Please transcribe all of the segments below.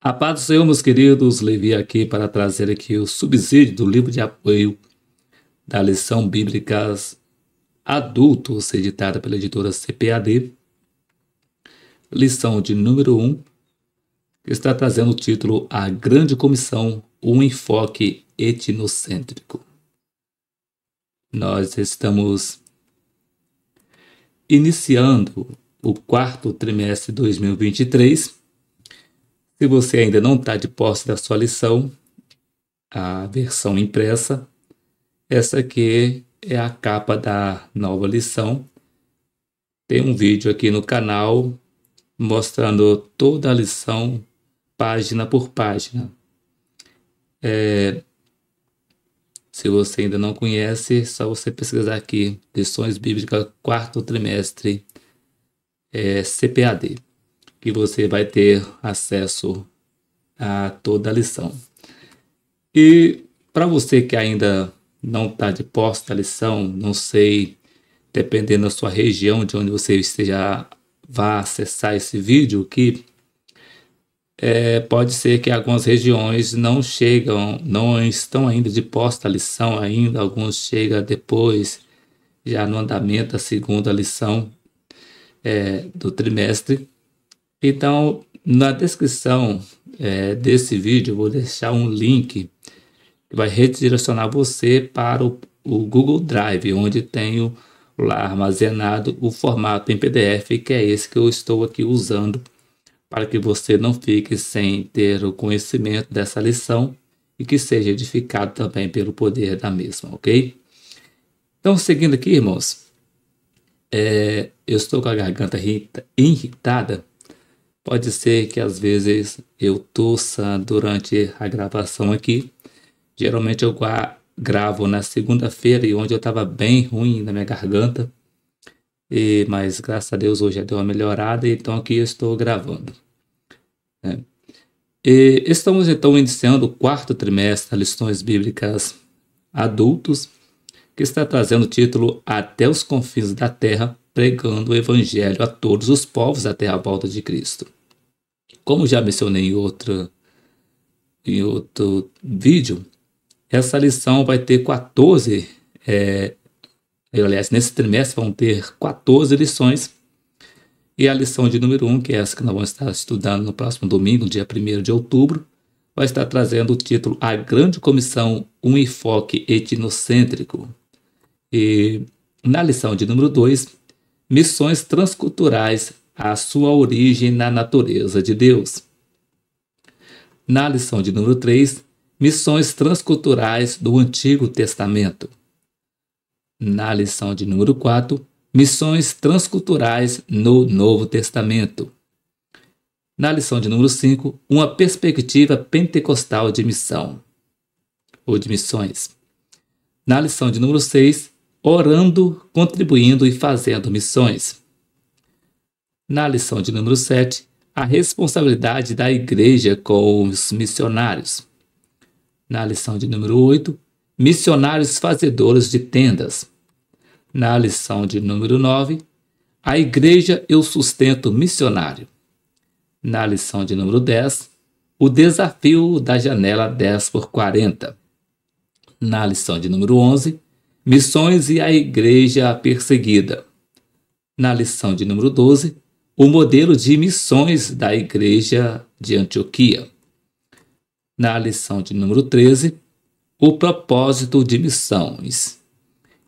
A paz do Senhor, meus queridos, Levi aqui para trazer aqui o subsídio do livro de apoio da lição bíblicas adultos, editada pela editora CPAD, lição de número 1, que está trazendo o título A Grande Comissão, um enfoque etnocêntrico. Nós estamos iniciando o quarto trimestre de 2023. Se você ainda não está de posse da sua lição, a versão impressa, essa aqui é a capa da nova lição. Tem um vídeo aqui no canal mostrando toda a lição, página por página. Se você ainda não conhece, é só você pesquisar aqui, lições bíblicas, quarto trimestre, CPAD, que você vai ter acesso a toda a lição. E para você que ainda não está de posse da lição, não sei, dependendo da sua região, de onde você esteja, vá acessar esse vídeo aqui, pode ser que algumas regiões não estão ainda de posse da lição ainda, alguns chegam depois, já no andamento da segunda lição do trimestre. Então, na descrição desse vídeo, eu vou deixar um link que vai redirecionar você para o Google Drive, onde tenho lá armazenado o formato em PDF, que é esse que eu estou aqui usando, para que você não fique sem ter o conhecimento dessa lição e que seja edificado também pelo poder da mesma, ok? Então, seguindo aqui, irmãos, eu estou com a garganta irritada. Pode ser que às vezes eu tossa durante a gravação aqui. Geralmente eu gravo na segunda-feira, e onde eu estava bem ruim na minha garganta. Mas graças a Deus hoje já deu uma melhorada, então aqui eu estou gravando. Estamos então iniciando o quarto trimestre das lições bíblicas adultos, que está trazendo o título Até os confins da terra, pregando o evangelho a todos os povos até a volta de Cristo. Como já mencionei em outro vídeo, essa lição vai ter 14, aliás, nesse trimestre vão ter 14 lições, e a lição de número 1, que é essa que nós vamos estar estudando no próximo domingo, dia 1º de outubro, vai estar trazendo o título A Grande Comissão, um enfoque etnocêntrico. E na lição de número 2, missões transculturais, a sua origem na natureza de Deus. Na lição de número 3, missões transculturais do Antigo Testamento. Na lição de número 4, missões transculturais no Novo Testamento. Na lição de número 5, uma perspectiva pentecostal de missão, ou de missões. Na lição de número 6, orando, contribuindo e fazendo missões. Na lição de número 7, a responsabilidade da igreja com os missionários. Na lição de número 8, missionários fazedores de tendas. Na lição de número 9, a igreja e o sustento missionário. Na lição de número 10, o desafio da janela 10x40. Na lição de número 11, missões e a igreja perseguida. Na lição de número 12, o modelo de missões da igreja de Antioquia. Na lição de número 13, o propósito de missões.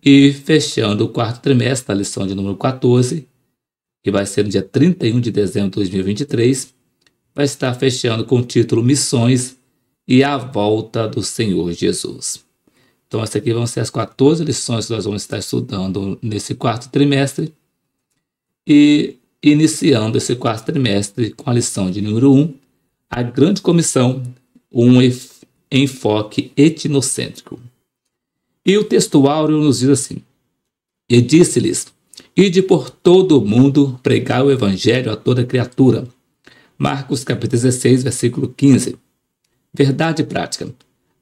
E fechando o quarto trimestre, na lição de número 14, que vai ser no dia 31 de dezembro de 2023, vai estar fechando com o título Missões e a Volta do Senhor Jesus. Então, essas aqui vão ser as 14 lições que nós vamos estar estudando nesse quarto trimestre. E iniciando esse quarto trimestre com a lição de número 1, a Grande Comissão, um enfoque etnocêntrico. E o texto áureo nos diz assim: E disse-lhes, ide por todo o mundo pregar o evangelho a toda criatura. Marcos capítulo 16, versículo 15. Verdade prática.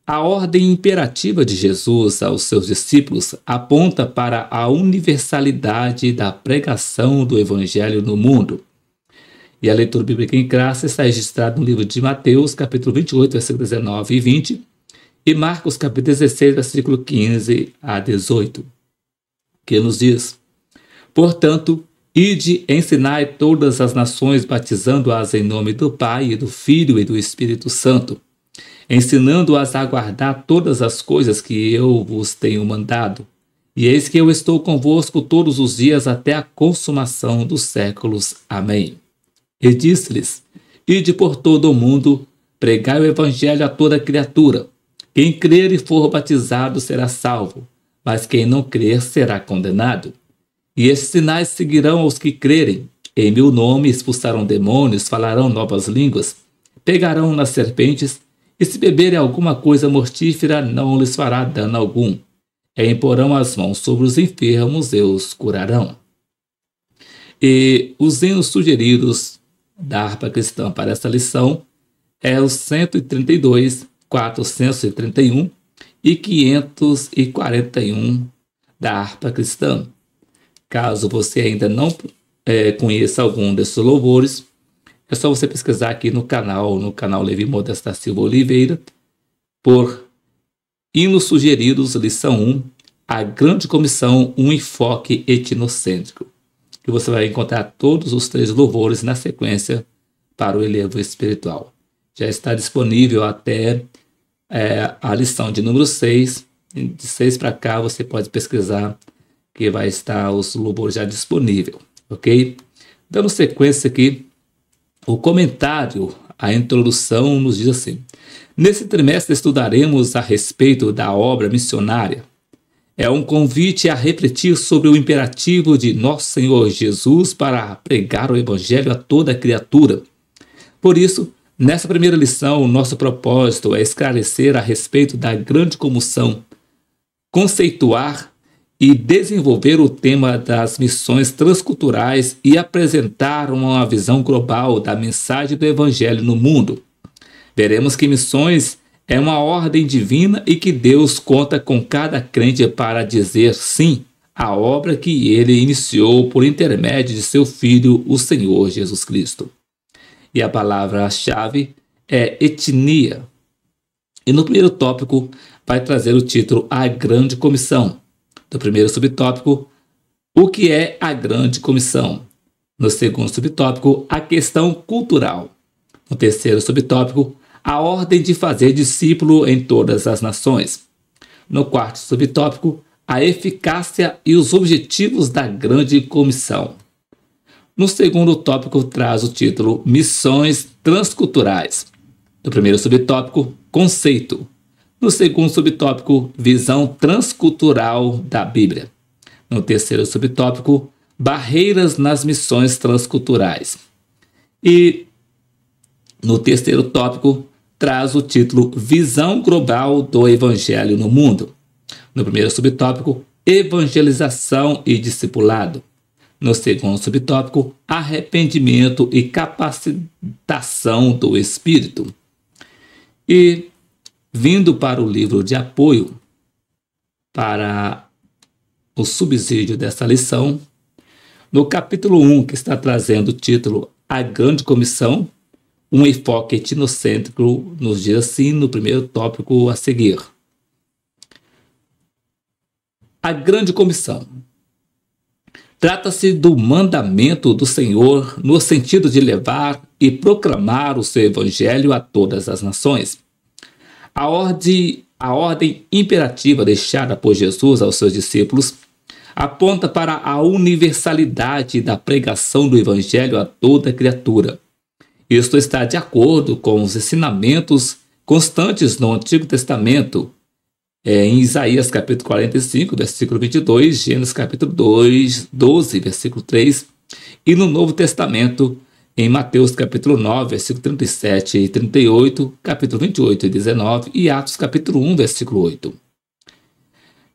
A ordem imperativa de Jesus aos seus discípulos aponta para a universalidade da pregação do evangelho no mundo. E a leitura bíblica em classe está registrada no livro de Mateus, capítulo 28, versículos 19 e 20, e Marcos, capítulo 16, versículo 15 a 18, que nos diz: Portanto, ide, ensinai todas as nações, batizando-as em nome do Pai, e do Filho e do Espírito Santo, ensinando-as a guardar todas as coisas que eu vos tenho mandado. E eis que eu estou convosco todos os dias até a consumação dos séculos. Amém. E disse-lhes: Ide por todo o mundo, pregai o evangelho a toda criatura. Quem crer e for batizado será salvo, mas quem não crer será condenado. E estes sinais seguirão aos que crerem. Em meu nome expulsarão demônios, falarão novas línguas, pegarão nas serpentes, e se beberem alguma coisa mortífera, não lhes fará dano algum. E imporão as mãos sobre os enfermos e os curarão. E os hinos sugeridos da harpa cristã para esta lição é o 132, 431 e 541 da harpa cristã. Caso você ainda não conheça algum desses louvores, é só você pesquisar aqui no canal Levi Modesto da Silva Oliveira, por hinos sugeridos, lição 1, a grande comissão, um enfoque etnocêntrico, que você vai encontrar todos os 3 louvores na sequência para o elevo espiritual. Já está disponível até a lição de número 6, de 6 para cá você pode pesquisar, que vai estar os louvores já disponíveis, ok? Dando sequência aqui, o comentário, a introdução nos diz assim: nesse trimestre estudaremos a respeito da obra missionária. É um convite a refletir sobre o imperativo de Nosso Senhor Jesus para pregar o Evangelho a toda criatura. Por isso, nessa primeira lição, o nosso propósito é esclarecer a respeito da grande comoção, conceituar e desenvolver o tema das missões transculturais e apresentar uma visão global da mensagem do Evangelho no mundo. Veremos que missões é uma ordem divina e que Deus conta com cada crente para dizer sim à obra que ele iniciou por intermédio de seu Filho, o Senhor Jesus Cristo. E a palavra-chave é etnia. E no primeiro tópico vai trazer o título A Grande Comissão. No primeiro subtópico, o que é a Grande Comissão? No segundo subtópico, a questão cultural. No terceiro subtópico, a ordem de fazer discípulo em todas as nações. No quarto subtópico, a eficácia e os objetivos da Grande Comissão. No segundo tópico, traz o título Missões Transculturais. No primeiro subtópico, conceito. No segundo subtópico, visão transcultural da Bíblia. No terceiro subtópico, barreiras nas missões transculturais. E no terceiro tópico, traz o título Visão Global do Evangelho no Mundo. No primeiro subtópico, evangelização e discipulado. No segundo subtópico, arrependimento e capacitação do Espírito. E vindo para o livro de apoio para o subsídio dessa lição, no capítulo 1, que está trazendo o título A Grande Comissão, um enfoque etnocêntrico, nos diz assim no primeiro tópico a seguir: a Grande Comissão. Trata-se do mandamento do Senhor no sentido de levar e proclamar o seu evangelho a todas as nações. A ordem imperativa deixada por Jesus aos seus discípulos aponta para a universalidade da pregação do evangelho a toda criatura. Isto está de acordo com os ensinamentos constantes no Antigo Testamento, em Isaías capítulo 45, versículo 22, Gênesis capítulo 12, versículo 3, e no Novo Testamento, em Mateus capítulo 9, versículo 37 e 38, capítulo 28 e 19, e Atos capítulo 1, versículo 8.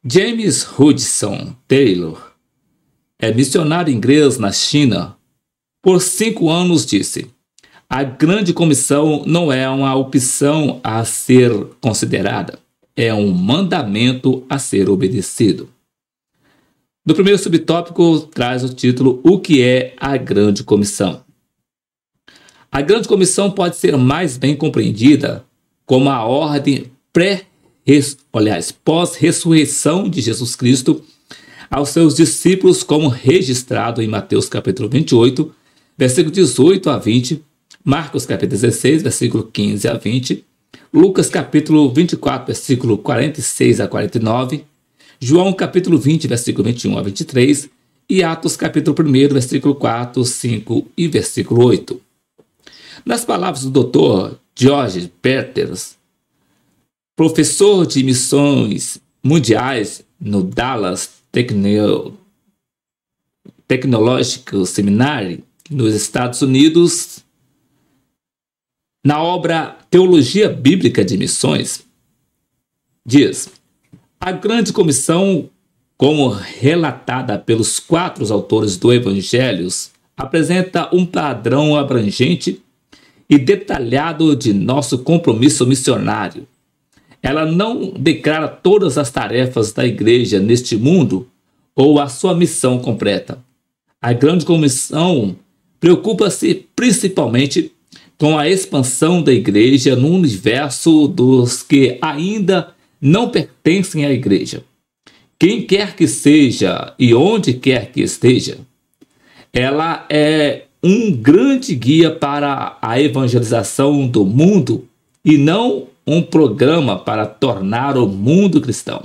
James Hudson Taylor, missionário inglês na China, por 5 anos disse: a Grande Comissão não é uma opção a ser considerada, é um mandamento a ser obedecido. No primeiro subtópico traz o título O que é a Grande Comissão? A grande comissão pode ser mais bem compreendida como a ordem pós-ressurreição de Jesus Cristo aos seus discípulos, como registrado em Mateus capítulo 28, versículo 18 a 20, Marcos capítulo 16, versículo 15 a 20, Lucas capítulo 24, versículo 46 a 49, João capítulo 20, versículo 21 a 23 e Atos capítulo 1, versículo 4, 5 e versículo 8. Nas palavras do Dr. George Peters, professor de missões mundiais no Dallas Technological Seminary, nos Estados Unidos, na obra Teologia Bíblica de Missões, diz: a grande comissão, como relatada pelos 4 autores do Evangelho, apresenta um padrão abrangente e detalhado de nosso compromisso missionário. Ela não declara todas as tarefas da igreja neste mundo ou a sua missão completa. A grande comissão preocupa-se principalmente com a expansão da igreja no universo dos que ainda não pertencem à igreja. Quem quer que seja e onde quer que esteja, ela é um grande guia para a evangelização do mundo e não um programa para tornar o mundo cristão,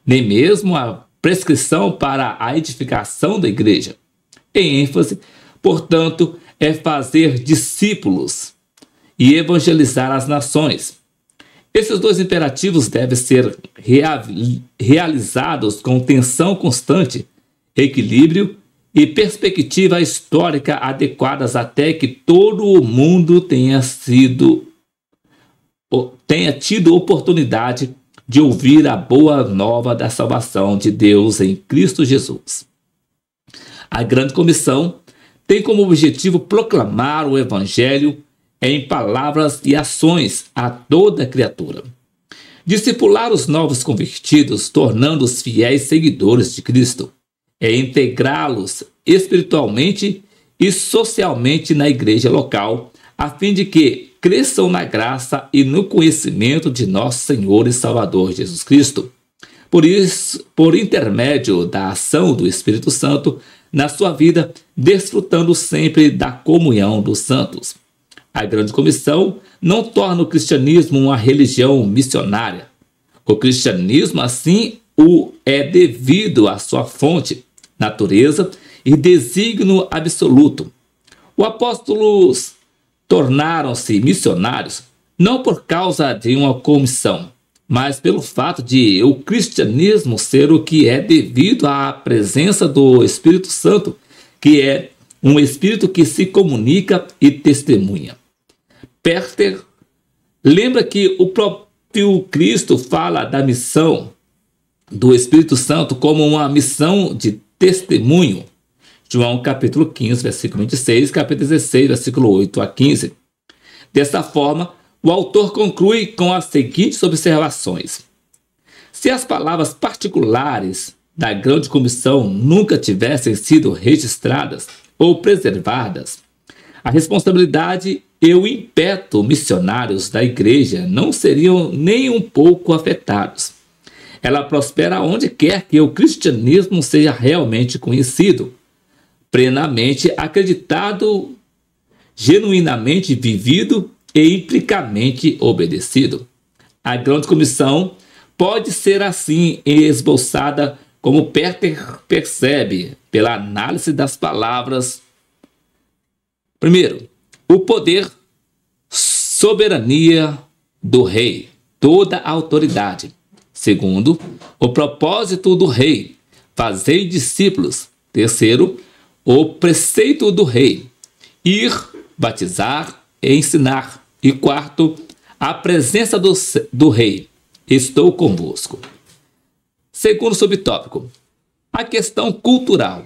nem mesmo a prescrição para a edificação da igreja. Em ênfase, portanto, é fazer discípulos e evangelizar as nações. Esses 2 imperativos devem ser realizados com tensão constante, equilíbrio e perspectiva histórica adequadas até que todo o mundo tenha tido oportunidade de ouvir a boa nova da salvação de Deus em Cristo Jesus. A grande comissão tem como objetivo proclamar o Evangelho em palavras e ações a toda criatura. Discipular os novos convertidos, tornando-os fiéis seguidores de Cristo, é integrá-los espiritualmente e socialmente na igreja local, a fim de que cresçam na graça e no conhecimento de nosso Senhor e Salvador Jesus Cristo. Por isso, por intermédio da ação do Espírito Santo na sua vida, desfrutando sempre da comunhão dos santos. A grande comissão não torna o cristianismo uma religião missionária. O cristianismo, assim, o é devido à sua fonte, natureza e desígnio absoluto. Os apóstolos tornaram-se missionários não por causa de uma comissão, mas pelo fato de o cristianismo ser o que é devido à presença do Espírito Santo, que é um Espírito que se comunica e testemunha. Peter lembra que o próprio Cristo fala da missão do Espírito Santo como uma missão de testemunho. João capítulo 15, versículo 26, capítulo 16, versículo 8 a 15. Dessa forma, o autor conclui com as seguintes observações. Se as palavras particulares da grande comissão nunca tivessem sido registradas ou preservadas, a responsabilidade e o ímpeto missionários da igreja não seriam nem um pouco afetados. Ela prospera onde quer que o cristianismo seja realmente conhecido, plenamente acreditado, genuinamente vivido e implicamente obedecido. A grande comissão pode ser assim esboçada como Peter percebe pela análise das palavras. Primeiro, o poder, soberania do rei, toda a autoridade. Segundo, o propósito do rei, fazer discípulos. Terceiro, o preceito do rei, ir, batizar e ensinar. E quarto, a presença do rei, estou convosco. Segundo subtópico, a questão cultural.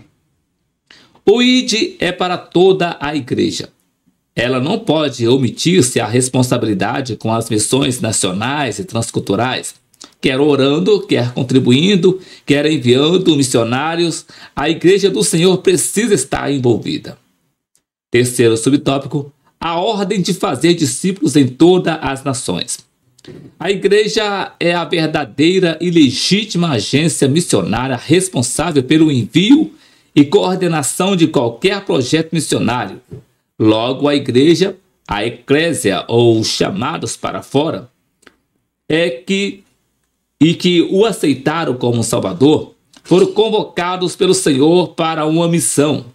O ID é para toda a igreja. Ela não pode omitir-se a responsabilidade com as missões nacionais e transculturais, quer orando, quer contribuindo, quer enviando missionários. A igreja do Senhor precisa estar envolvida. Terceiro subtópico, a ordem de fazer discípulos em todas as nações. A igreja é a verdadeira e legítima agência missionária responsável pelo envio e coordenação de qualquer projeto missionário. Logo, a igreja, a eclésia ou chamados para fora, que o aceitaram como Salvador, foram convocados pelo Senhor para uma missão.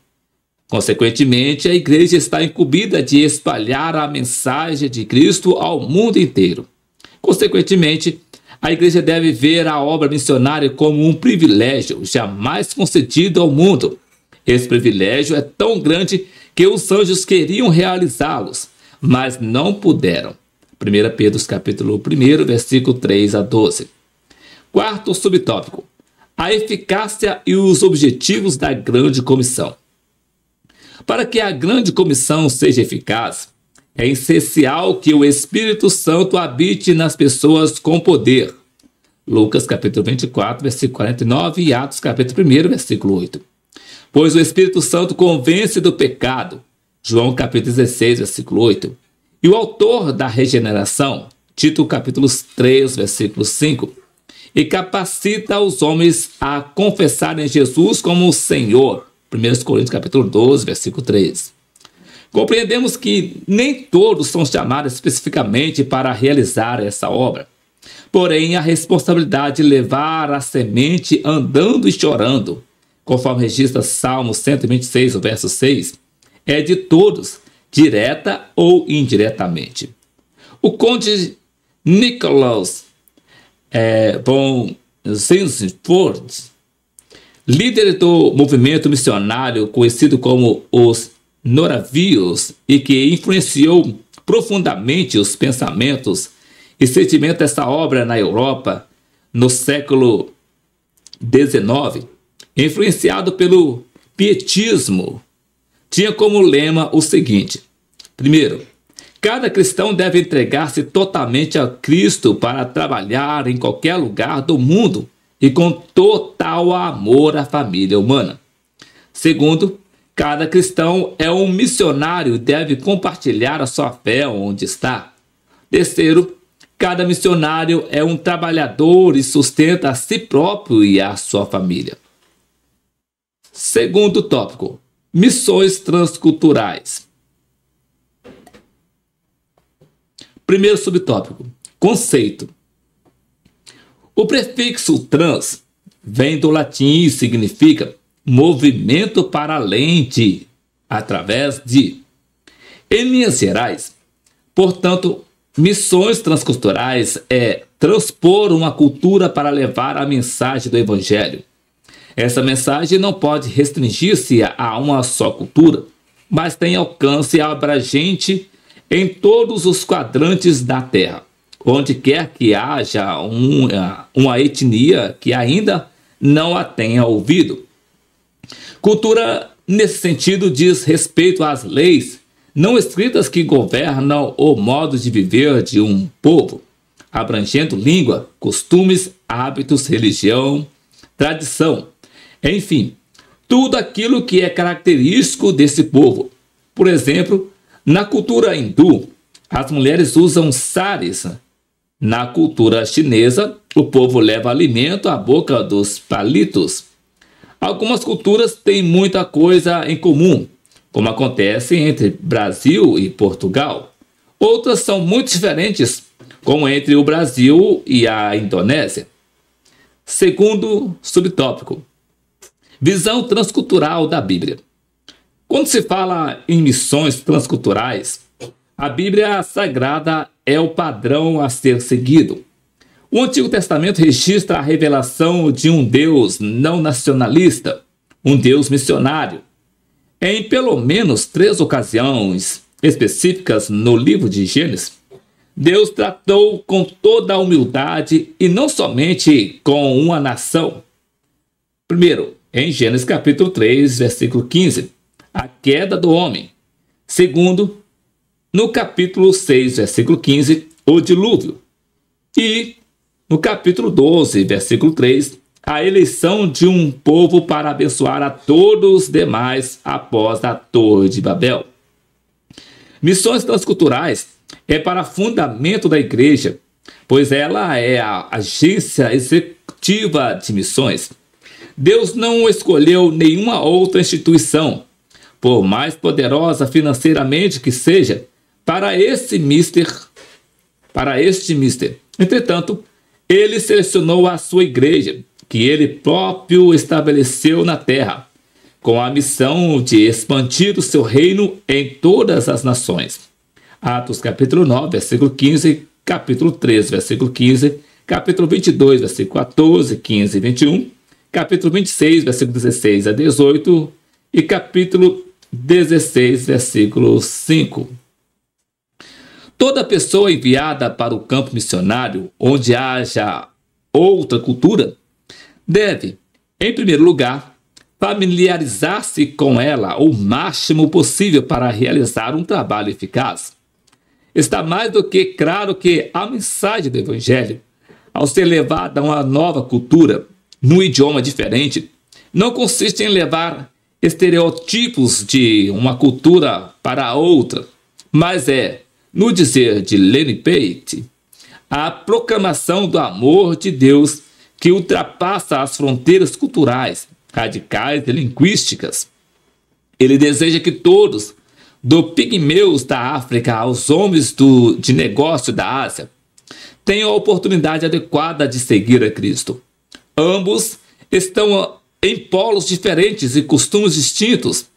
Consequentemente, a igreja está incumbida de espalhar a mensagem de Cristo ao mundo inteiro. Consequentemente, a igreja deve ver a obra missionária como um privilégio jamais concedido ao mundo. Esse privilégio é tão grande que os anjos queriam realizá-los, mas não puderam. 1 Pedro capítulo 1, versículo 3 a 12. Quarto subtópico: a eficácia e os objetivos da grande comissão. Para que a grande comissão seja eficaz, é essencial que o Espírito Santo habite nas pessoas com poder. Lucas capítulo 24, versículo 49 e Atos capítulo 1, versículo 8. Pois o Espírito Santo convence do pecado. João capítulo 16, versículo 8. E o autor da regeneração, Tito capítulo 3, versículo 5. E capacita os homens a confessarem Jesus como o Senhor. 1 Coríntios capítulo 12, versículo 3. Compreendemos que nem todos são chamados especificamente para realizar essa obra. Porém, a responsabilidade de levar a semente andando e chorando, conforme registra Salmo 126, verso 6, é de todos, direta ou indiretamente. O conde Nicholas von Zinzendorf, líder do movimento missionário conhecido como os Moravios e que influenciou profundamente os pensamentos e sentimentos dessa obra na Europa no século XIX, influenciado pelo pietismo, tinha como lema o seguinte: primeiro, cada cristão deve entregar-se totalmente a Cristo para trabalhar em qualquer lugar do mundo e com total amor à família humana. Segundo, cada cristão é um missionário e deve compartilhar a sua fé onde está. Terceiro, cada missionário é um trabalhador e sustenta a si próprio e a sua família. Segundo tópico: missões transculturais. Primeiro subtópico: conceito. O prefixo trans vem do latim e significa movimento para além de, através de. Em linhas gerais, portanto, missões transculturais é transpor uma cultura para levar a mensagem do Evangelho. Essa mensagem não pode restringir-se a uma só cultura, mas tem alcance abrangente em todos os quadrantes da Terra, onde quer que haja uma etnia que ainda não a tenha ouvido. Cultura, nesse sentido, diz respeito às leis não escritas que governam o modo de viver de um povo, abrangendo língua, costumes, hábitos, religião, tradição, enfim, tudo aquilo que é característico desse povo. Por exemplo, na cultura hindu, as mulheres usam saris. Na cultura chinesa, o povo leva alimento à boca dos palitos. Algumas culturas têm muita coisa em comum, como acontece entre Brasil e Portugal. Outras são muito diferentes, como entre o Brasil e a Indonésia. Segundo subtópico: visão transcultural da Bíblia. Quando se fala em missões transculturais, a Bíblia Sagrada é o padrão a ser seguido. O Antigo Testamento registra a revelação de um Deus não nacionalista, um Deus missionário. Em pelo menos 3 ocasiões específicas no livro de Gênesis, Deus tratou com toda a humildade e não somente com uma nação. Primeiro, em Gênesis capítulo 3, versículo 15, a queda do homem. Segundo, no capítulo 6, versículo 15, o dilúvio. E no capítulo 12, versículo 3, a eleição de um povo para abençoar a todos os demais após a Torre de Babel. Missões transculturais é para fundamento da igreja, pois ela é a agência executiva de missões. Deus não escolheu nenhuma outra instituição, por mais poderosa financeiramente que seja, para este mister. Entretanto, ele selecionou a sua igreja, que ele próprio estabeleceu na terra, com a missão de expandir o seu reino em todas as nações. Atos capítulo 9, versículo 15, capítulo 13, versículo 15, capítulo 22, versículo 14, 15 e 21, capítulo 26, versículo 16 a 18 e capítulo 16, versículo 5. Toda pessoa enviada para o campo missionário, onde haja outra cultura, deve, em primeiro lugar, familiarizar-se com ela o máximo possível para realizar um trabalho eficaz. Está mais do que claro que a mensagem do Evangelho, ao ser levada a uma nova cultura, num idioma diferente, não consiste em levar estereótipos de uma cultura para outra, mas é, no dizer de Lenny Pate, a proclamação do amor de Deus que ultrapassa as fronteiras culturais, radicais e linguísticas. Ele deseja que todos, do pigmeus da África aos homens de negócio da Ásia, tenham a oportunidade adequada de seguir a Cristo. Ambos estão em polos diferentes e costumes distintos,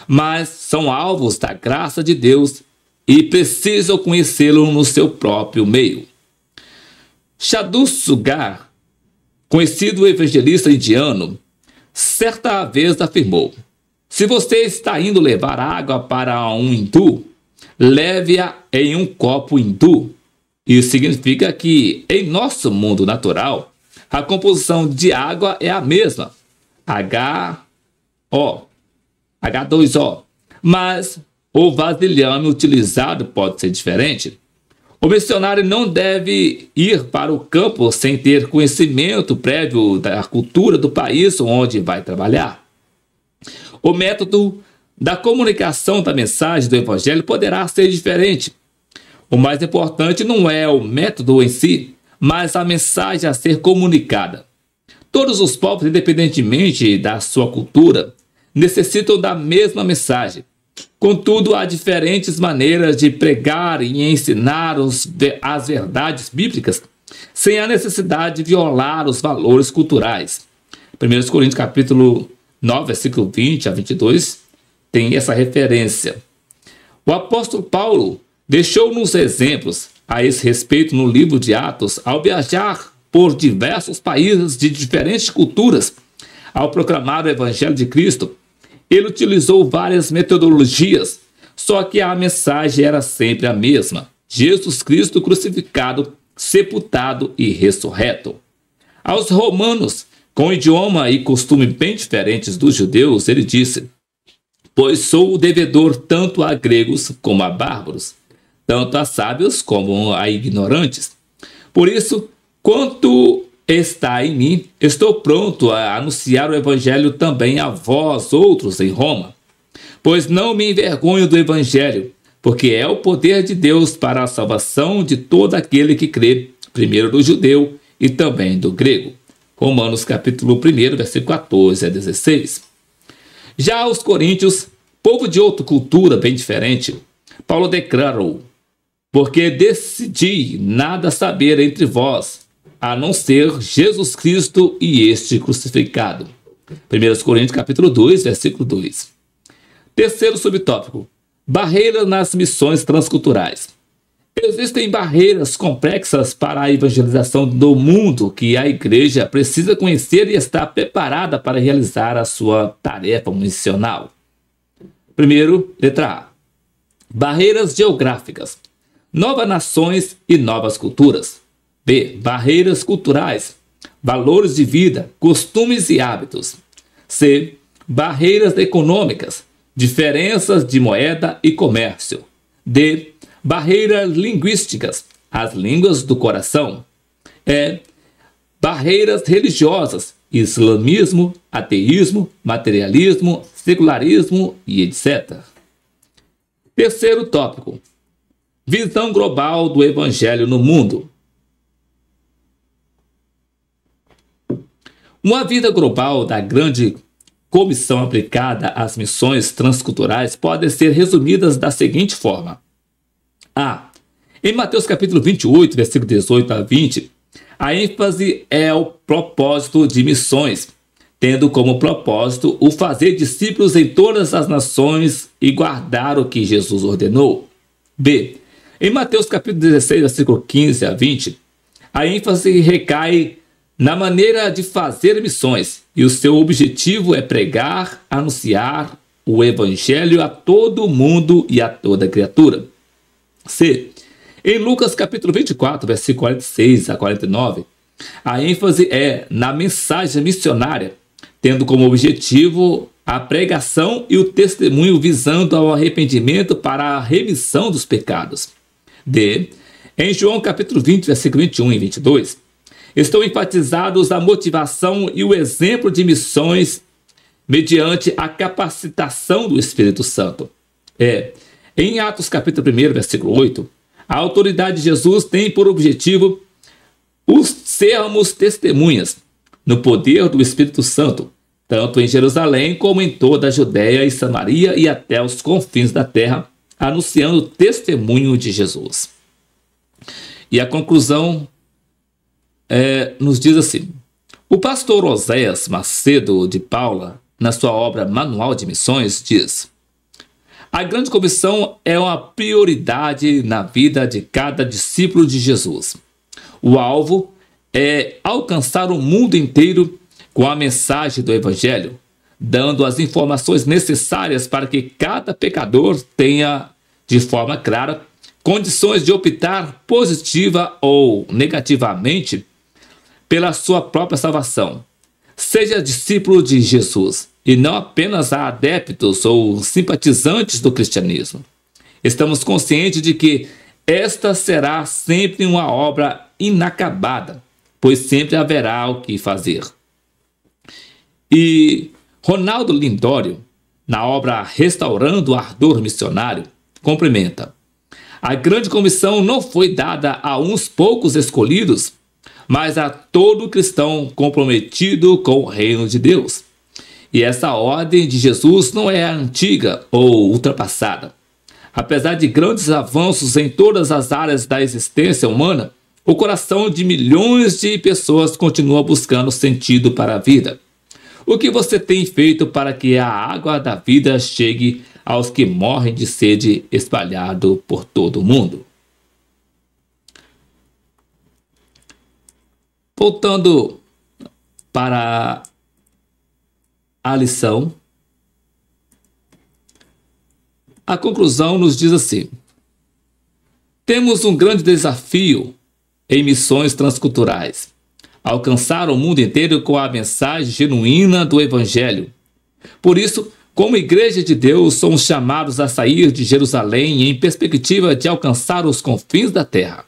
mas são alvos da graça de Deus e precisam conhecê-lo no seu próprio meio. Sadhu Sugar, conhecido evangelista indiano, certa vez afirmou: se você está indo levar água para um hindu, leve-a em um copo hindu. Isso significa que, em nosso mundo natural, a composição de água é a mesma, H2O, mas o vasilhame utilizado pode ser diferente. O missionário não deve ir para o campo sem ter conhecimento prévio da cultura do país onde vai trabalhar. O método da comunicação da mensagem do Evangelho poderá ser diferente. O mais importante não é o método em si, mas a mensagem a ser comunicada. Todos os povos, independentemente da sua cultura, necessitam da mesma mensagem. Contudo, há diferentes maneiras de pregar e ensinar as verdades bíblicas sem a necessidade de violar os valores culturais. 1 Coríntios capítulo 9, versículo 20 a 22, tem essa referência. O apóstolo Paulo deixou-nos exemplos a esse respeito no livro de Atos, ao viajar por diversos países de diferentes culturas, ao proclamar o Evangelho de Cristo. Ele utilizou várias metodologias, só que a mensagem era sempre a mesma: Jesus Cristo crucificado, sepultado e ressurreto. Aos romanos, com idioma e costume bem diferentes dos judeus, ele disse: pois sou devedor tanto a gregos como a bárbaros, tanto a sábios como a ignorantes. Por isso, quanto está em mim, estou pronto a anunciar o Evangelho também a vós outros em Roma. Pois não me envergonho do Evangelho, porque é o poder de Deus para a salvação de todo aquele que crê, primeiro do judeu e também do grego. Romanos capítulo 1, versículo 14 a 16. Já aos coríntios, povo de outra cultura bem diferente, Paulo declarou: porque decidi nada saber entre vós, a não ser Jesus Cristo e este crucificado. 1 Coríntios capítulo 2, versículo 2. Terceiro subtópico: barreiras nas missões transculturais. Existem barreiras complexas para a evangelização do mundo que a igreja precisa conhecer e estar preparada para realizar a sua tarefa missional. Primeiro, letra A: barreiras geográficas. Novas nações e novas culturas. B. Barreiras culturais, valores de vida, costumes e hábitos. C. Barreiras econômicas, diferenças de moeda e comércio. D. Barreiras linguísticas, as línguas do coração. E. Barreiras religiosas, islamismo, ateísmo, materialismo, secularismo e etc. Terceiro tópico: visão global do Evangelho no mundo. Uma vida global da grande comissão aplicada às missões transculturais pode ser resumidas da seguinte forma. A. Em Mateus capítulo 28, versículo 18 a 20, a ênfase é o propósito de missões, tendo como propósito o fazer discípulos em todas as nações e guardar o que Jesus ordenou. B. Em Mateus capítulo 16, versículo 15 a 20, a ênfase recai na maneira de fazer missões, e o seu objetivo é pregar, anunciar o Evangelho a todo mundo e a toda criatura. C. Em Lucas capítulo 24, versículo 46 a 49, a ênfase é na mensagem missionária, tendo como objetivo a pregação e o testemunho visando ao arrependimento para a remissão dos pecados. D. Em João capítulo 20, versículo 21 e 22, estão enfatizados a motivação e o exemplo de missões mediante a capacitação do Espírito Santo. Em Atos capítulo 1, versículo 8, a autoridade de Jesus tem por objetivo os sermos testemunhas no poder do Espírito Santo, tanto em Jerusalém como em toda a Judéia e Samaria e até os confins da terra, anunciando o testemunho de Jesus. E a conclusão nos diz assim: o pastor Oséias Macedo de Paula, na sua obra Manual de Missões, diz: a grande comissão é uma prioridade na vida de cada discípulo de Jesus. O alvo é alcançar o mundo inteiro com a mensagem do Evangelho, dando as informações necessárias para que cada pecador tenha, de forma clara, condições de optar positiva ou negativamente pela sua própria salvação. Seja discípulo de Jesus e não apenas a adeptos ou simpatizantes do cristianismo. Estamos conscientes de que esta será sempre uma obra inacabada, pois sempre haverá o que fazer. E Ronaldo Lindório, na obra Restaurando o Ardor Missionário, complementa: a grande comissão não foi dada a uns poucos escolhidos, mas a todo cristão comprometido com o reino de Deus. E essa ordem de Jesus não é antiga ou ultrapassada. Apesar de grandes avanços em todas as áreas da existência humana, o coração de milhões de pessoas continua buscando sentido para a vida. O que você tem feito para que a água da vida chegue aos que morrem de sede espalhado por todo o mundo? Voltando para a lição, a conclusão nos diz assim: temos um grande desafio em missões transculturais: alcançar o mundo inteiro com a mensagem genuína do Evangelho. Por isso, como Igreja de Deus, somos chamados a sair de Jerusalém em perspectiva de alcançar os confins da terra.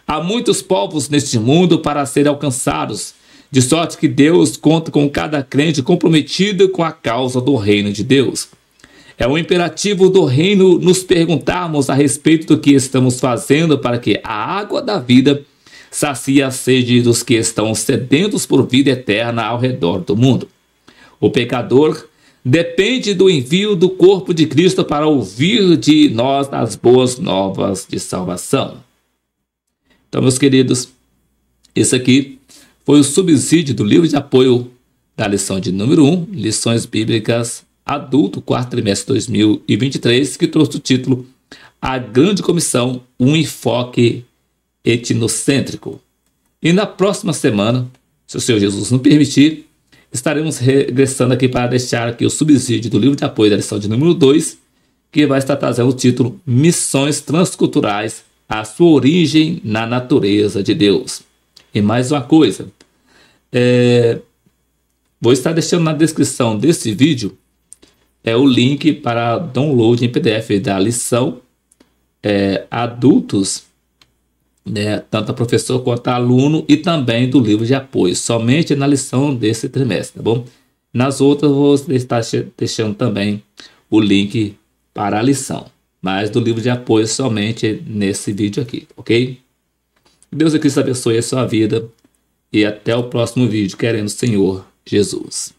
Há muitos povos neste mundo para serem alcançados, de sorte que Deus conta com cada crente comprometido com a causa do reino de Deus. É um imperativo do reino nos perguntarmos a respeito do que estamos fazendo para que a água da vida sacie a sede dos que estão sedentos por vida eterna ao redor do mundo. O pecador depende do envio do corpo de Cristo para ouvir de nós as boas novas de salvação. Então, meus queridos, esse aqui foi o subsídio do livro de apoio da lição de número 1, Lições Bíblicas Adulto, quarto trimestre 2023, que trouxe o título A Grande Comissão, um enfoque etnocêntrico. E na próxima semana, se o Senhor Jesus nos permitir, estaremos regressando aqui para deixar aqui o subsídio do livro de apoio da lição de número 2, que vai estar trazendo o título Missões Transculturais, a sua origem na natureza de Deus. E mais uma coisa, vou estar deixando na descrição desse vídeo o link para download em PDF da lição adultos, tanto a professor quanto a aluno, e também do livro de apoio, somente na lição desse trimestre, tá bom? Nas outras, vou estar deixando também o link para a lição. mas do livro de apoio somente nesse vídeo aqui, ok? Deus e Cristo abençoe a sua vida e até o próximo vídeo, querendo o Senhor Jesus.